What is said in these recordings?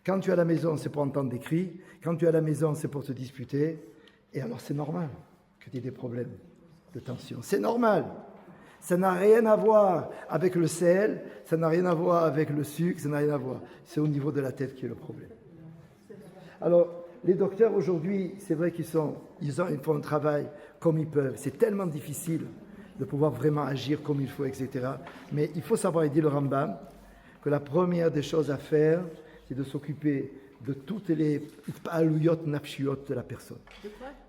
Quand tu es à la maison, c'est pour entendre des cris. Quand tu es à la maison, c'est pour te disputer. Et alors, c'est normal que tu aies des problèmes de tension. C'est normal. Ça n'a rien à voir avec le sel, ça n'a rien à voir avec le sucre, ça n'a rien à voir. C'est au niveau de la tête qui est le problème. Alors, les docteurs aujourd'hui, c'est vrai ils font un travail comme ils peuvent. C'est tellement difficile de pouvoir vraiment agir comme il faut, etc. Mais il faut savoir, il dit le Rambam, que la première des choses à faire, c'est de s'occuper de toutes les aluyot nafshiyot de la personne.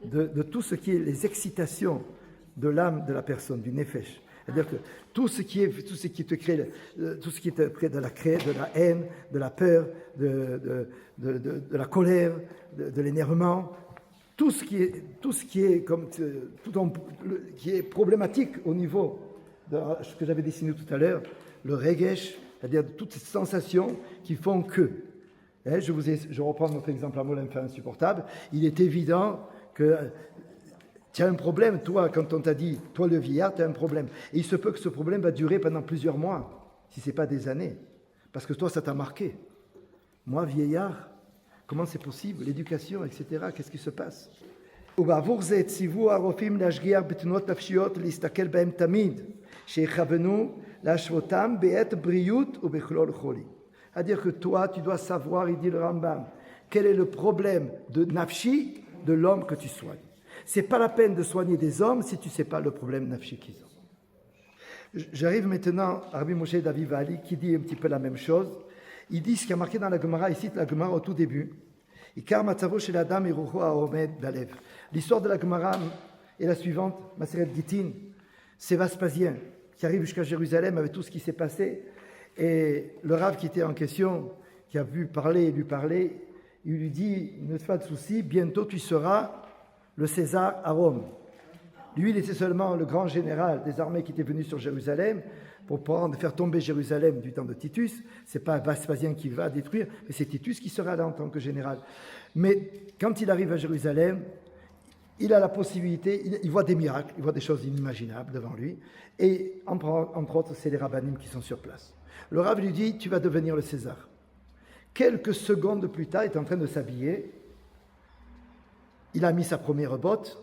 De tout ce qui est les excitations de l'âme de la personne, du nefesh. C'est-à-dire que tout ce qui te crée de la crainte, de la haine, de la peur, de la colère, de l'énervement, tout ce qui est problématique au niveau de ce que j'avais dessiné tout à l'heure, le regesh, c'est-à-dire toutes ces sensations qui font que. Je reprends notre exemple à Molin fait insupportable. Il est évident que tu as un problème, toi, quand on t'a dit, toi le vieillard, tu as un problème. Et il se peut que ce problème va durer pendant plusieurs mois, si ce n'est pas des années. Parce que toi, ça t'a marqué. Moi, vieillard, comment c'est possible? L'éducation, etc., qu'est-ce qui se passe? C'est-à-dire que toi, tu dois savoir, il dit le Rambam, quel est le problème de nafshi de l'homme que tu soignes. C'est pas la peine de soigner des hommes si tu ne sais pas le problème nafshi qu'ils ont. J'arrive maintenant à Rabbi Moshe David Vali qui dit un petit peu la même chose. Il dit ce qui a marqué dans la Gemara, il cite la Gemara au tout début. L'histoire de la Gemara est la suivante, Maseret Gitin, c'est Vespasien qui arrive jusqu'à Jérusalem avec tout ce qui s'est passé. Et le Rav qui était en question, qui a vu parler, lui parler, il lui dit, ne fais pas de souci, bientôt tu seras le César à Rome. Lui, il était seulement le grand général des armées qui était venu sur Jérusalem pour faire tomber Jérusalem du temps de Titus. Ce n'est pas Vespasien qui va détruire, mais c'est Titus qui sera là en tant que général. Mais quand il arrive à Jérusalem, il a la possibilité, il voit des miracles, il voit des choses inimaginables devant lui. Et entre autres, c'est les rabbinim qui sont sur place. Le Rav lui dit, tu vas devenir le César. Quelques secondes plus tard, il est en train de s'habiller. Il a mis sa première botte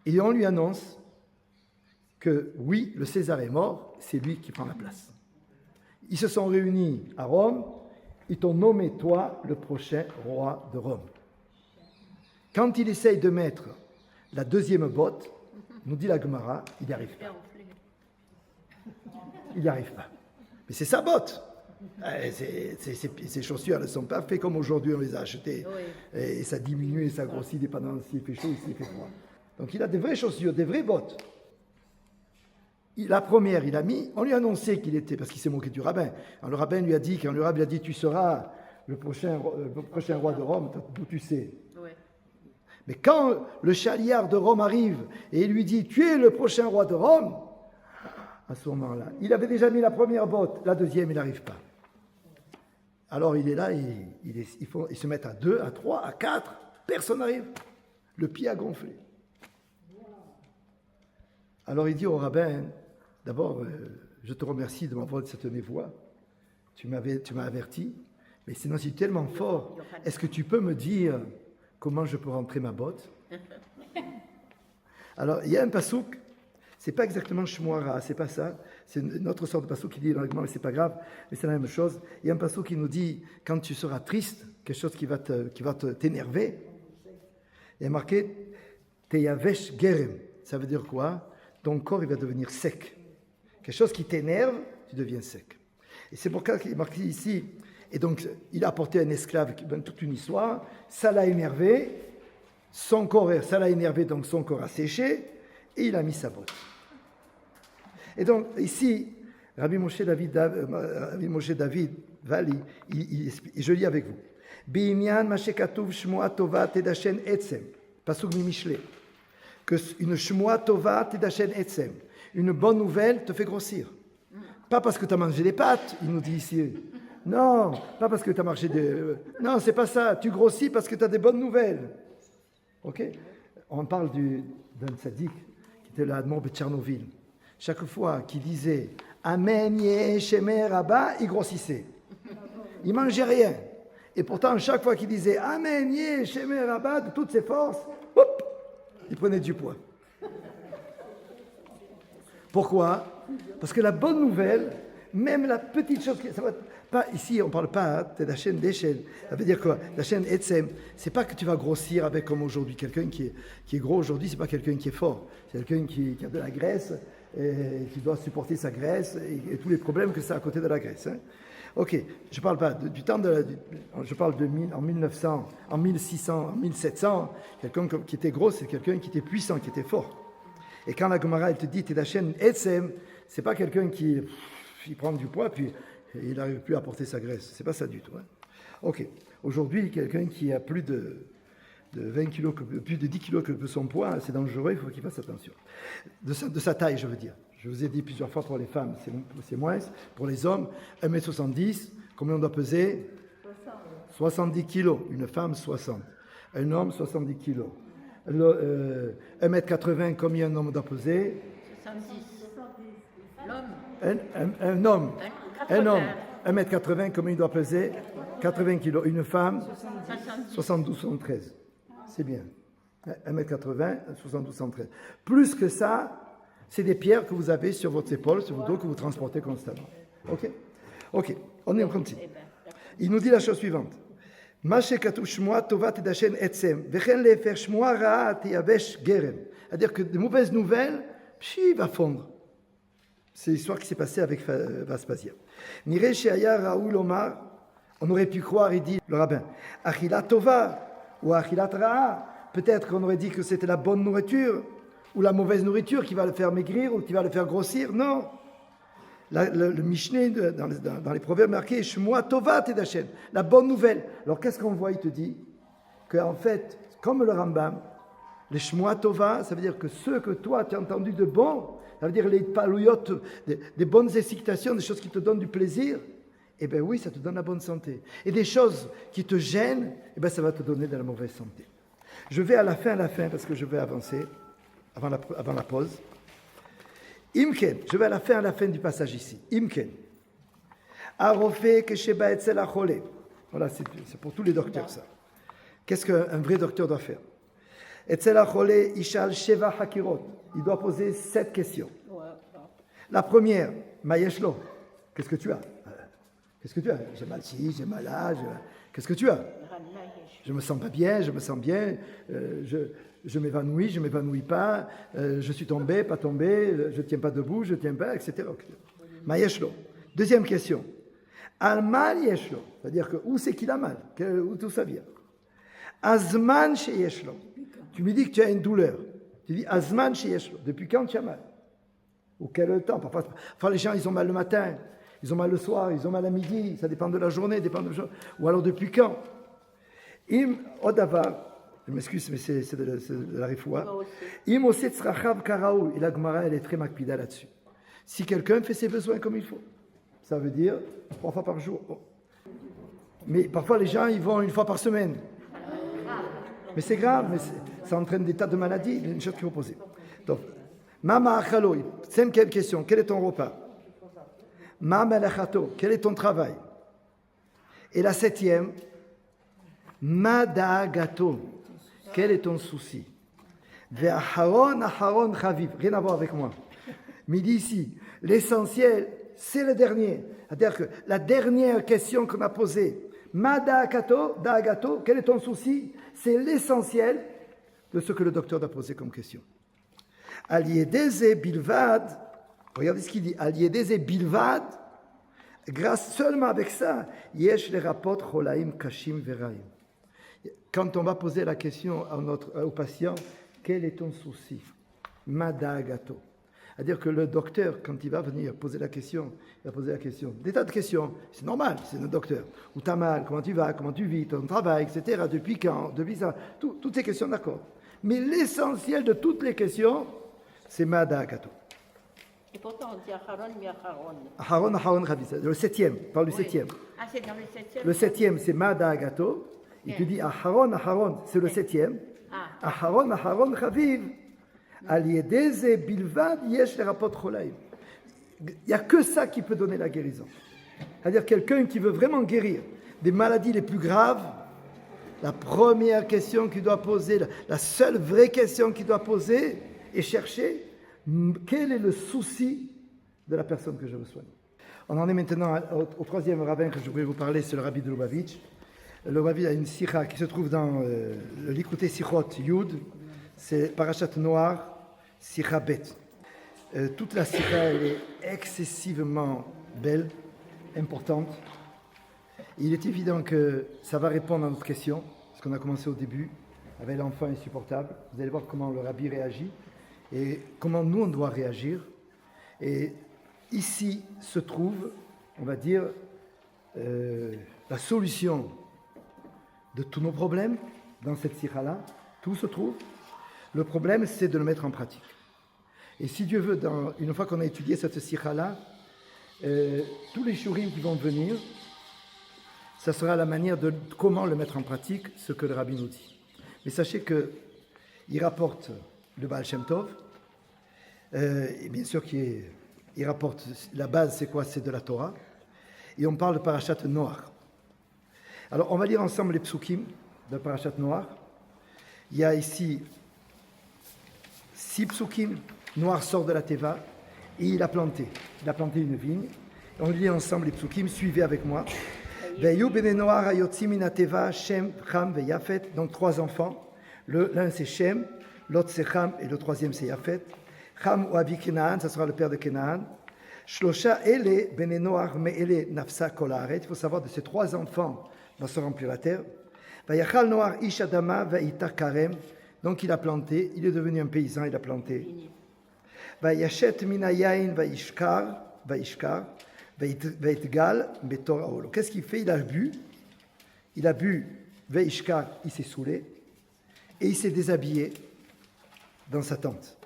et on lui annonce que oui, le César est mort, c'est lui qui prend la place. Ils se sont réunis à Rome, ils t'ont nommé toi le prochain roi de Rome. Quand il essaye de mettre la deuxième botte, nous dit la Gemara, il n'y arrive pas. Il n'y arrive pas. Mais c'est sa botte. Ces chaussures, elles ne sont pas faites comme aujourd'hui on les a achetées. Oui. Et ça diminue et ça grossit dépendant s'il fait chaud ou s'il fait froid. Donc il a des vraies chaussures, des vraies bottes. La première, il a mis, on lui a annoncé qu'il était, parce qu'il s'est moqué du rabbin. Alors, le rabbin lui a dit, quand le rabbin lui a dit, tu seras le prochain roi de Rome, d'où tu sais. Oui. Mais quand le chaliard de Rome arrive et il lui dit, tu es le prochain roi de Rome, à ce moment-là, il avait déjà mis la première botte, la deuxième, il n'arrive pas. Alors il est là, ils se mettent à 2, à 3, à 4, personne n'arrive. Le pied a gonflé. Alors il dit au rabbin, d'abord, je te remercie de m'avoir de cette voix, tu m'as averti, mais sinon c'est tellement fort, est-ce que tu peux me dire comment je peux rentrer ma botte? Alors il y a un pasouk, c'est pas exactement Shmuara, c'est pas ça. C'est une autre sorte de pasouk qui dit dans le mais c'est pas grave, mais c'est la même chose. Il y a un pasouk qui nous dit quand tu seras triste, quelque chose qui va t'énerver. Il y a marqué Teyavesh Gerem. Ça veut dire quoi? Ton corps il va devenir sec. Quelque chose qui t'énerve, tu deviens sec. Et c'est pourquoi il est marqué ici. Et donc il a apporté un esclave, toute une histoire. Ça l'a énervé. Ça l'a énervé, donc son corps a séché. Et il a mis sa botte. Et donc, ici, Rabbi Moshe David Vali, je lis avec vous. B'inyan mashekatuv shmoa tova tedashen etzem. Pasuk mi Mishlei. Que une shmoa tova tedashen etzem. Une bonne nouvelle te fait grossir. Pas parce que tu as mangé des pâtes, il nous dit ici. Non, pas parce que tu as mangé des... Non, c'est pas ça. Tu grossis parce que tu as des bonnes nouvelles. Ok? On parle d'un tzaddik qui était là à Admor de Tchernobyl. Chaque fois qu'il disait Amen, Yeh, Shemer, Abba, il grossissait. Il mangeait rien. Et pourtant, chaque fois qu'il disait Amen, Yé, Shemer, Rabba, de toutes ses forces, hop, il prenait du poids. Pourquoi? Parce que la bonne nouvelle, même la petite chose, ça va pas, ici on ne parle pas de la chaîne d'échelle. Ça veut dire quoi? La chaîne Etsem, c'est pas que tu vas grossir avec comme aujourd'hui. Quelqu'un qui est gros aujourd'hui, c'est pas quelqu'un qui est fort. C'est quelqu'un qui a de la graisse et qui doit supporter sa graisse et tous les problèmes que ça a à côté de la graisse. Hein. Ok, je ne parle pas du temps je parle en 1900, en 1600, en 1700, quelqu'un qui était gros, c'est quelqu'un qui était puissant, qui était fort. Et quand la Gemara elle te dit, t'es la chaîne Etsem, c'est pas quelqu'un qui prend du poids puis il n'arrive plus à porter sa graisse. C'est pas ça du tout. Hein. Ok, aujourd'hui, quelqu'un qui a plus de 20 kilos, plus de 10 kilos que son poids, c'est dangereux, il faut qu'il fasse attention. De sa taille, je veux dire. Je vous ai dit plusieurs fois pour les femmes, c'est moins. Pour les hommes, 1m70, combien on doit peser? 70 kilos. Une femme, 60. Un homme, 70 kilos. 1m80, combien un homme doit peser? 66. L'homme. Un homme. Un homme. 1m80, combien il doit peser? 80 kilos. Une femme? 72, 73. C'est bien. 1m80, 72, 73. Plus que ça, c'est des pierres que vous avez sur votre épaule, sur votre dos, que vous transportez constamment. Ok? Ok, on continue. Il nous dit la chose suivante. C'est-à-dire que de mauvaises nouvelles, il va fondre. C'est l'histoire qui s'est passée avec Vespasien. On aurait pu croire, il dit le rabbin, Achilat Tova ou Achilat Ra'a. Peut-être qu'on aurait dit que c'était la bonne nourriture ou la mauvaise nourriture qui va le faire maigrir ou qui va le faire grossir. Non. Le Mishneh, dans les proverbes marqués, Shmoa Tova Tedachen, la bonne nouvelle. Alors qu'est-ce qu'on voit? Il te dit qu'en fait, comme le Rambam, les Shmoa Tova, ça veut dire que ce que toi tu as entendu de bon, ça veut dire les palouyot, des bonnes excitations, des choses qui te donnent du plaisir, eh bien oui, ça te donne la bonne santé. Et des choses qui te gênent, eh bien ça va te donner de la mauvaise santé. Je vais à la fin, parce que je vais avancer avant la pause. Imken, je vais à la fin du passage ici. Imken. Arofé kesheba etzel achole. Voilà, c'est pour tous les docteurs ça. Qu'est-ce qu'un vrai docteur doit faire? Etzel achole ishal sheva hakirot. Il doit poser 7 questions. La première, mayeshlo. Qu'est-ce que tu as? Qu'est-ce que tu as? J'ai mal ci, j'ai mal là. Qu'est-ce que tu as? Je me sens pas bien, je me sens bien. Je m'évanouis, je m'évanouis pas. Je suis tombé, pas tombé. Je tiens pas debout, je tiens pas, etc. Mayeshlo. Deuxième question. Al mal yeshlo. C'est-à-dire que où c'est qu'il a mal? Où tout ça vient? Azman sheyeshlo. Tu me dis que tu as une douleur. Tu dis Azman sheyeshlo. Depuis quand tu as mal? Ou quel temps? Parfois les gens, ils ont mal le matin. Ils ont mal le soir, ils ont mal à midi, ça dépend de la journée, ou alors depuis quand? Im Odavar, je m'excuse, mais c'est de la refoua. Im Oset Srachav Karaou, et la Gemara, elle est très makpida là-dessus. Si quelqu'un fait ses besoins comme il faut, ça veut dire 3 fois par jour. Oh. Mais parfois les gens, ils vont 1 fois par semaine. Mais c'est grave, mais ça entraîne des tas de maladies, une chose qu'il faut poser. Donc, Mama Achalo, 5e question, quel est ton repas? Ma malachato, quel est ton travail? Et la 7e, ma da'agato, quel est ton souci? Ve'aharon aharon chaviv, rien à voir avec moi. Mais il dit ici, l'essentiel, c'est le dernier. C'est-à-dire que la dernière question qu'on a posée, ma da'agato, quel est ton souci? C'est l'essentiel de ce que le docteur a posé comme question. Aliedeze bilvad. Regardez ce qu'il dit. Aliedeze bilvad. Grâce seulement avec ça, yesh les rapports cholaim kashim veraim. Quand on va poser la question au patient, quel est ton souci? Madagato. C'est-à-dire que le docteur, quand il va venir poser la question, il va poser la question. Des tas de questions, c'est normal, c'est le docteur. Où t'as mal, comment tu vas, comment tu vis, ton travail, etc. Depuis quand, depuis ça. Toutes ces questions, d'accord. Mais l'essentiel de toutes les questions, c'est Madagato. Et pourtant, on dit Aharon, mais Aharon. Aharon, Aharon, Rabi. Le 7e, parle du 7e. Ah, c'est dans le 7e. Le 7e, c'est Madagato. Il te dit Aharon, Aharon, c'est le 7e. Aharon, Aharon, Chaviv. Aliedeze bilvad yesh les rapports cholaim. Il n'y a que ça qui peut donner la guérison. C'est-à-dire quelqu'un qui veut vraiment guérir. des maladies les plus graves, la première question qu'il doit poser, la seule vraie question qu'il doit poser et chercher, quel est le souci de la personne que je veux soigner. On en est maintenant au troisième rabbin que je voulais vous parler, c'est le rabbi de Lubavitch. Lubavitch a une sikha qui se trouve dans le Likutei Sichot Yud, c'est Parashat Noar, sikha bet. Toute la sikha elle est excessivement belle, importante. Il est évident que ça va répondre à notre question, parce qu'on a commencé au début avec l'enfant insupportable. Vous allez voir comment le rabbi réagit et comment nous on doit réagir. Et ici se trouve, on va dire, la solution de tous nos problèmes dans cette sikha-là. Tout se trouve. Le problème, c'est de le mettre en pratique. Et si Dieu veut, une fois qu'on a étudié cette sikha-là, tous les shurim qui vont venir, ça sera la manière de comment le mettre en pratique, ce que le rabbi nous dit. Mais sachez qu'il rapporte le Baal Shem Tov, et bien sûr qu'il rapporte, la base c'est quoi? C'est de la Torah, et on parle de Parashat Noach. Alors on va lire ensemble les psukim de Parashat Noach. Il y a ici 6 psukim. Noach sort de la Teva et il a planté une vigne. On lit ensemble les psukim, suivez avec moi. Donc 3 enfants. L'un c'est Shem, l'autre c'est Ham et le troisième c'est Yafet. Ham ou Abi Kenaan, ça sera le père de Kenaan. Shlosha ele bene Noach me ele nafsa kol haaretz. Il faut savoir de ces 3 enfants va se remplir la terre. Vayachal Noach ish adama vayita karem. Donc il a planté, il est devenu un paysan, il a planté. Vayashet mina yain vayishkar vayitgal betor haolo. Qu'est-ce qu'il fait? Il a bu vayishkar, il s'est saoulé et il s'est déshabillé dans sa tente.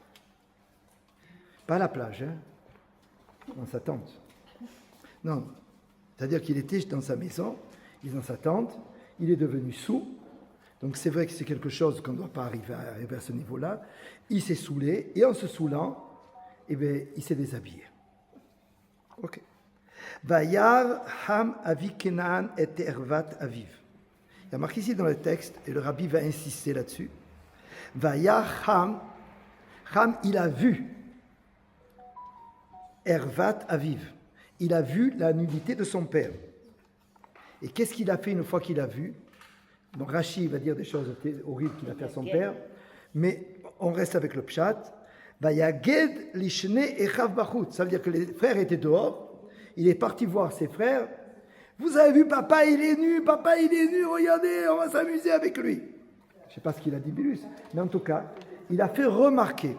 Pas à la plage, hein? Dans sa tente. Non, c'est-à-dire qu'il était dans sa maison, il est dans sa tente, il est devenu saoul. Donc c'est vrai que c'est quelque chose qu'on ne doit pas arriver à ce niveau-là. Il s'est saoulé et en se saoulant, eh bien, il s'est déshabillé. Ok. Vayar ham avi Kenaan et ervat aviv. Il y a marqué ici dans le texte, et le rabbi va insister là-dessus. Vayar ham, il a vu ervat aviv. Il a vu la nudité de son père. Et qu'est-ce qu'il a fait une fois qu'il a vu? Donc Rashi va dire des choses horribles qu'il a fait à son père, mais on reste avec le pshat. Vayaged lishne echav bachut. Ça veut dire que les frères étaient dehors. Il est parti voir ses frères. Vous avez vu, papa il est nu, regardez, on va s'amuser avec lui. Je ne sais pas ce qu'il a dit Bilus, mais en tout cas, il a fait remarquer.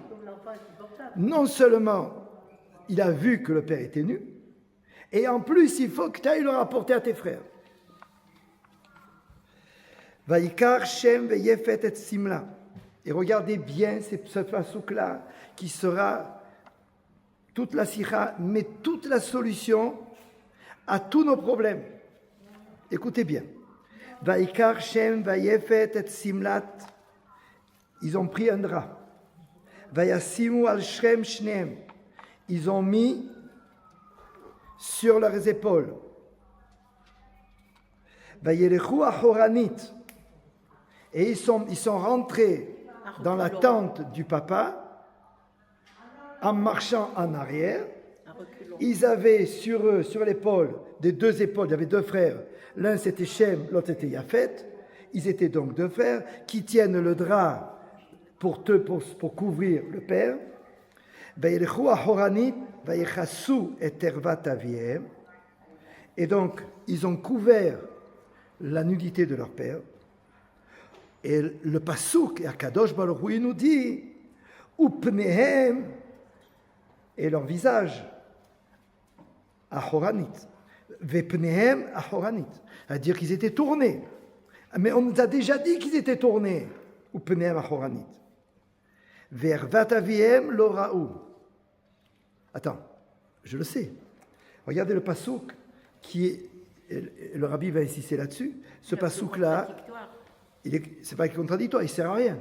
Non seulement il a vu que le père était nu, et en plus il faut que tu ailles le rapporter à tes frères. Vaikar Shem veyefet et simla. Et regardez bien ce pasouk-là, qui sera toute la sikha, mais toute la solution à tous nos problèmes. Écoutez bien. Vaikar Shem veyefet et simlat. Ils ont pris un drap. Vayasimu al shrem shneem. Ils ont mis sur leurs épaules. Vayelechu achoranit. Et ils sont rentrés dans la tente du papa en marchant en arrière. Ils avaient sur eux, sur l'épaule, des 2 épaules, il y avait 2 frères. L'un c'était Shem, l'autre c'était Yafet. Ils étaient donc 2 frères qui tiennent le drap pour couvrir le père. Et donc, ils ont couvert la nudité de leur père. Et le pasouk, Akadosh Baruch Hu, il nous dit, Upnehem, et leur visage, Achoranit, Vepnehem Achoranit, c'est-à-dire qu'ils étaient tournés. Mais on nous a déjà dit qu'ils étaient tournés, Upnehem Achoranit. Vervat aviem loraou. Attends, je le sais. Regardez le pasouk qui est, le rabbi va insister là-dessus. Ce pasouk-là, c'est pas contradictoire, il ne sert à rien.